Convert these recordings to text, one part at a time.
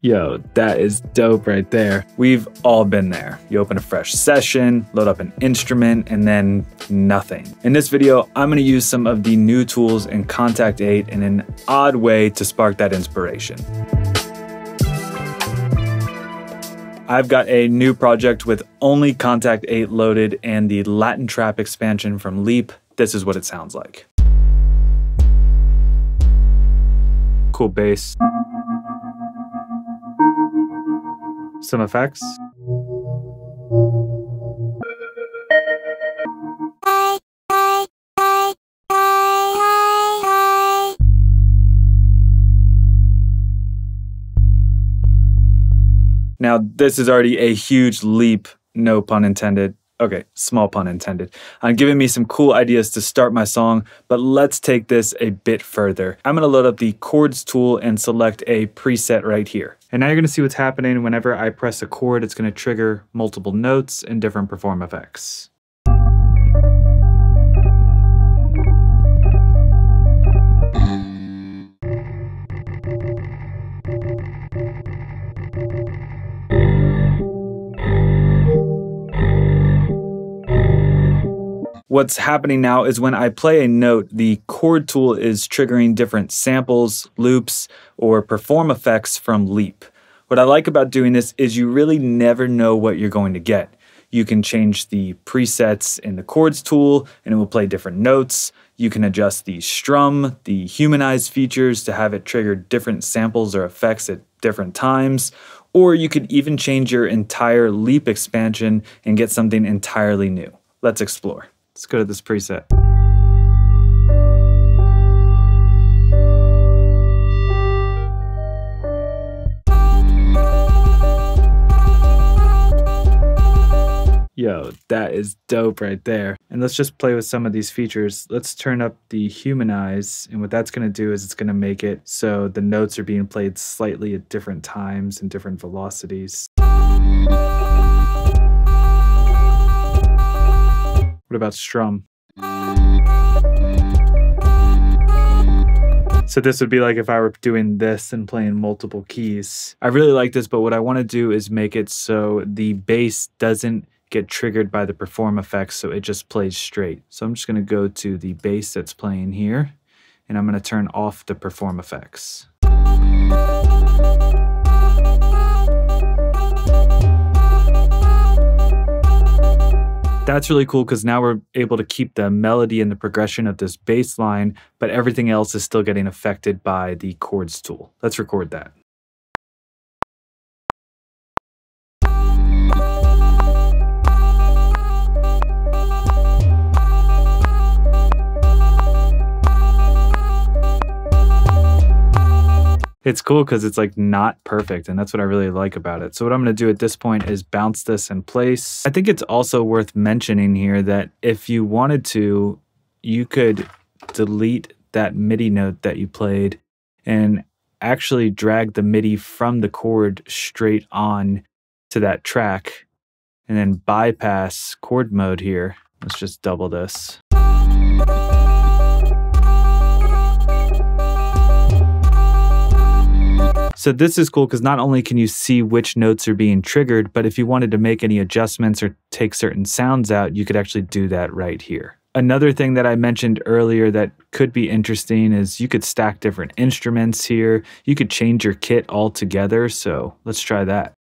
Yo, that is dope right there. We've all been there. You open a fresh session, load up an instrument, and then nothing. In this video, I'm gonna use some of the new tools in Kontakt 8 in an odd way to spark that inspiration. I've got a new project with only Kontakt 8 loaded and the Latin Trap expansion from Leap. This is what it sounds like. Cool bass. Some effects. Now, this is already a huge leap, no pun intended. Okay, small pun intended. I'm giving me some cool ideas to start my song, but let's take this a bit further. I'm gonna load up the chords tool and select a preset right here. And now you're gonna see what's happening whenever I press a chord. It's gonna trigger multiple notes and different perform effects. What's happening now is when I play a note, the chord tool is triggering different samples, loops, or perform effects from Leap. What I like about doing this is you really never know what you're going to get. You can change the presets in the chords tool and it will play different notes. You can adjust the strum, the humanize features to have it trigger different samples or effects at different times. Or you could even change your entire Leap expansion and get something entirely new. Let's explore. Let's go to this preset. Yo, that is dope right there. And let's just play with some of these features. Let's turn up the humanize, and what that's gonna do is it's gonna make it so the notes are being played slightly at different times and different velocities. What about strum? So this would be like if I were doing this and playing multiple keys. I really like this, but what I want to do is make it so the bass doesn't get triggered by the perform effects, so it just plays straight. So I'm just going to go to the bass that's playing here, and I'm going to turn off the perform effects. That's really cool because now we're able to keep the melody and the progression of this bass line, but everything else is still getting affected by the chords tool. Let's record that. It's cool because it's like not perfect, and that's what I really like about it. So what I'm going to do at this point is bounce this in place. I think it's also worth mentioning here that if you wanted to, you could delete that MIDI note that you played and actually drag the MIDI from the chord straight on to that track and then bypass chord mode here. Let's just double this. So this is cool because not only can you see which notes are being triggered, but if you wanted to make any adjustments or take certain sounds out, you could actually do that right here. Another thing that I mentioned earlier that could be interesting is you could stack different instruments here. You could change your kit altogether, so let's try that.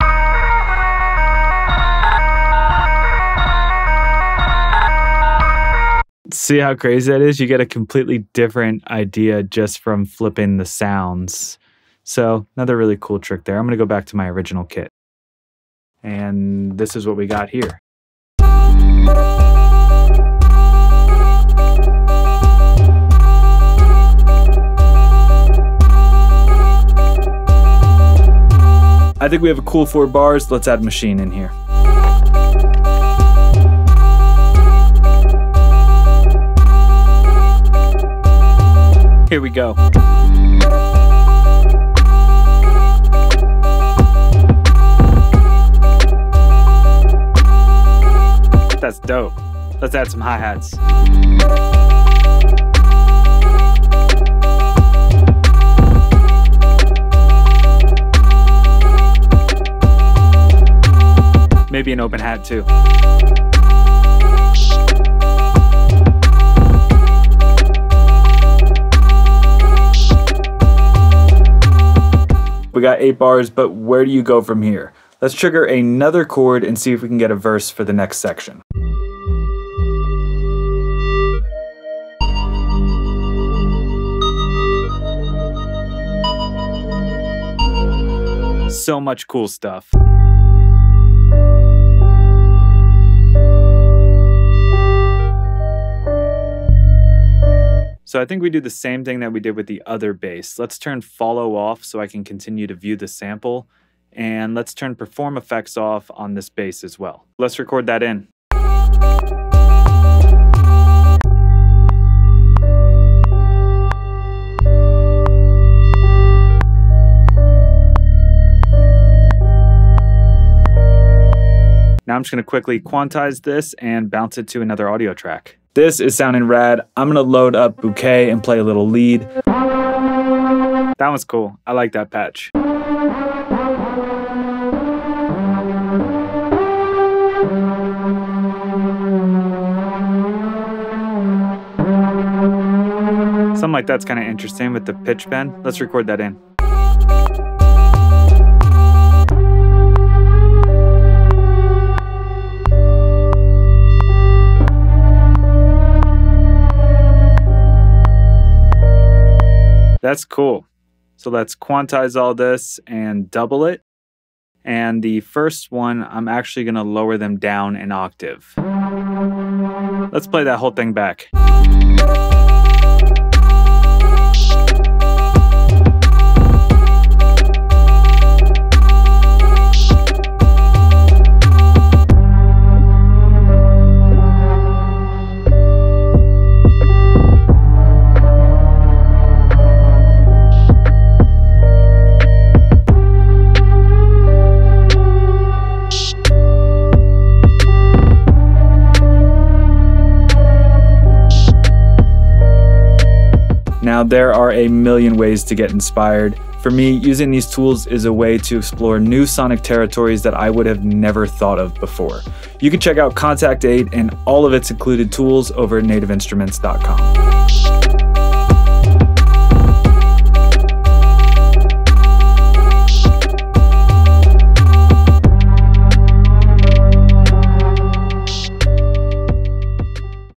See how crazy that is? You get a completely different idea just from flipping the sounds. So another really cool trick there. I'm gonna go back to my original kit. And this is what we got here. I think we have a cool 4 bars. Let's add machine in here. Here we go. That's dope. Let's add some hi-hats. maybe an open hat too. We got 8 bars, but where do you go from here? Let's trigger another chord and see if we can get a verse for the next section. So much cool stuff. So I think we do the same thing that we did with the other bass. Let's turn follow off so I can continue to view the sample. And let's turn perform effects off on this bass as well. Let's record that in. Now I'm just gonna quickly quantize this and bounce it to another audio track. This is sounding rad. I'm gonna load up Bouquet and play a little lead. That one's cool. I like that patch. Something like that's kind of interesting with the pitch bend. Let's record that in. That's cool. So let's quantize all this and double it. And the first one, I'm actually gonna lower them down an octave. Let's play that whole thing back. Now, there are a million ways to get inspired. For me, using these tools is a way to explore new sonic territories that I would have never thought of before. You can check out Kontakt 8 and all of its included tools over at nativeinstruments.com.